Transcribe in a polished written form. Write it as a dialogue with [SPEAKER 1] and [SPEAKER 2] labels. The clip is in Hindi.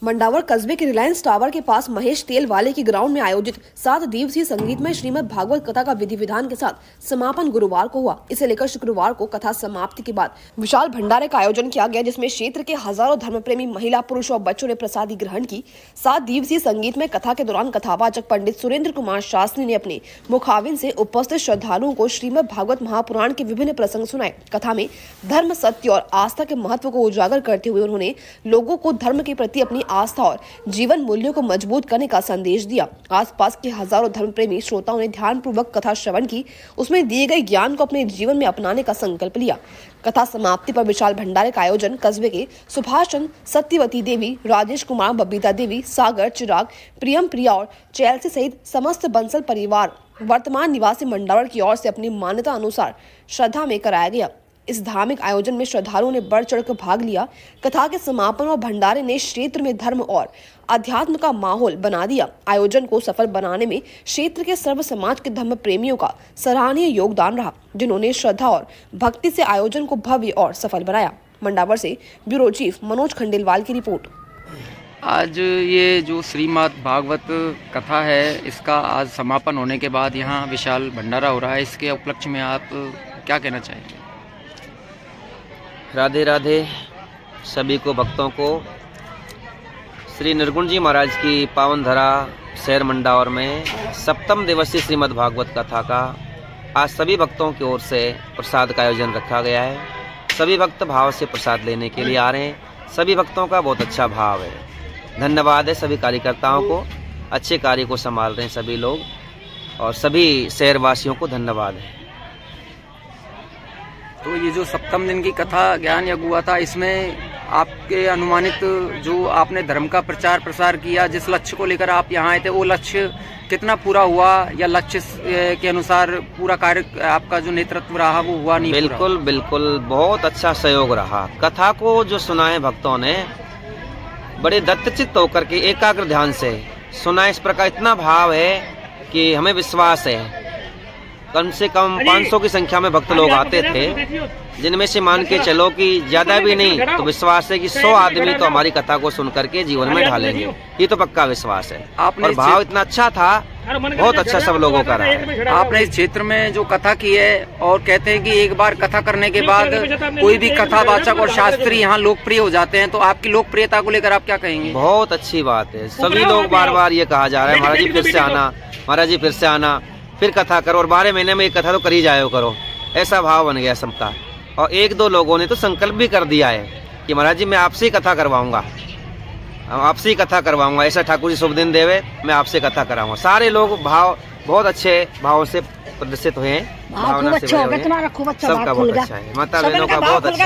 [SPEAKER 1] मंडावर कस्बे के रिलायंस टावर के पास महेश तेल वाले की ग्राउंड में आयोजित 7 दिवसीय संगीतमय श्रीमद् भागवत कथा का विधि विधान के साथ समापन गुरुवार को हुआ। इसे लेकर शुक्रवार को कथा समाप्ति के बाद विशाल भंडारे का आयोजन किया गया, जिसमें क्षेत्र के हजारों धर्मप्रेमी महिला, पुरुष और बच्चों ने प्रसादी ग्रहण की। 7 दिवसीय संगीतमय कथा के दौरान कथावाचक पंडित सुरेंद्र कुमार शास्त्री ने अपने मुखाविन से उपस्थित श्रद्धालुओं को श्रीमद् भागवत महापुराण के विभिन्न प्रसंग सुनाए। कथा में धर्म, सत्य और आस्था के महत्व को उजागर करते हुए उन्होंने लोगों को धर्म के प्रति अपनी आस्था और जीवन मूल्यों को मजबूत करने का संदेश दिया। आसपास के हजारों धर्मप्रेमी श्रोताओं ने ध्यानपूर्वक कथा श्रवण की, उसमें दिए गए ज्ञान को अपने जीवन में अपनाने का संकल्प लिया। कथा समाप्ति पर विशाल भंडारे का आयोजन कस्बे के सुभाष चंद्र, सत्यवती देवी, राजेश कुमार, बबीता देवी, सागर, चिराग, प्रियम, प्रिया और चैलसी सहित समस्त बंसल परिवार वर्तमान निवासी मंडावर की ओर से अपनी मान्यता अनुसार श्रद्धा में कराया गया। इस धार्मिक आयोजन में श्रद्धालुओं ने बढ़ चढ़कर भाग लिया। कथा के समापन और भंडारे ने क्षेत्र में धर्म और अध्यात्म का माहौल बना दिया। आयोजन को सफल बनाने में क्षेत्र के सर्व समाज के धर्म प्रेमियों का सराहनीय योगदान रहा, जिन्होंने श्रद्धा और भक्ति से आयोजन को भव्य और सफल बनाया। मंडावर से ब्यूरो चीफ मनोज खंडेलवाल की रिपोर्ट।
[SPEAKER 2] आज ये जो श्रीमद् भागवत कथा है, इसका आज समापन होने के बाद यहाँ विशाल भंडारा हो रहा है। इसके उपलक्ष्य में आप क्या कहना चाहेंगे?
[SPEAKER 3] राधे राधे सभी को, भक्तों को। श्री निर्गुण जी महाराज की पावन धरा शहर मंडावर में 7वें दिवसीय श्रीमद् भागवत कथा का आज सभी भक्तों की ओर से प्रसाद का आयोजन रखा गया है। सभी भक्त भाव से प्रसाद लेने के लिए आ रहे हैं। सभी भक्तों का बहुत अच्छा भाव है। धन्यवाद है सभी कार्यकर्ताओं को, अच्छे कार्य को संभाल रहे हैं सभी लोग, और सभी शहरवासियों को धन्यवाद है।
[SPEAKER 2] तो ये जो 7वें दिन की कथा ज्ञान यज्ञ हुआ था, इसमें आपके अनुमानित जो आपने धर्म का प्रचार प्रसार किया, जिस लक्ष्य को लेकर आप यहाँ आए थे, वो लक्ष्य कितना पूरा हुआ, या लक्ष्य के अनुसार पूरा कार्य आपका जो नेतृत्व रहा वो हुआ नहीं?
[SPEAKER 3] बिल्कुल बिल्कुल, बहुत अच्छा सहयोग रहा। कथा को जो सुनाए भक्तों ने बड़े दत्तचित्त होकर के एकाग्र ध्यान से सुना। इस प्रकार इतना भाव है कि हमें विश्वास है कम से कम 500 की संख्या में भक्त लोग आते थे, जिनमें से मान के चलो कि ज्यादा भी नहीं तो विश्वास है कि 100 आदमी तो हमारी कथा को सुन करके जीवन में ढालेंगे। ये तो पक्का विश्वास है। और भाव इतना अच्छा था, बहुत अच्छा सब लोगों का रहा है।
[SPEAKER 2] आपने इस क्षेत्र में जो कथा की है, और कहते हैं कि एक बार कथा करने के बाद कोई भी कथावाचक और शास्त्री यहाँ लोकप्रिय हो जाते हैं, तो आपकी लोकप्रियता को लेकर आप क्या कहेंगे?
[SPEAKER 3] बहुत अच्छी बात है। सभी लोग बार बार ये कहा जा रहा है, महाराज जी फिर से आना, महाराज जी फिर से आना, फिर कथा करो, और 12 महीने में एक कथा तो कर ही जायो करो। ऐसा भाव बन गया सबका। और 1-2 लोगों ने तो संकल्प भी कर दिया है कि महाराज जी मैं आपसे ही कथा करवाऊंगा, आपसे ही कथा करवाऊंगा। ऐसा ठाकुर जी शुभ दिन देवे, मैं आपसे कथा कराऊंगा। सारे लोग भाव बहुत अच्छे भाव से प्रदर्शित हुए हैं, भावना से सबका बहुत अच्छा है। माता बहनों का बहुत अच्छा।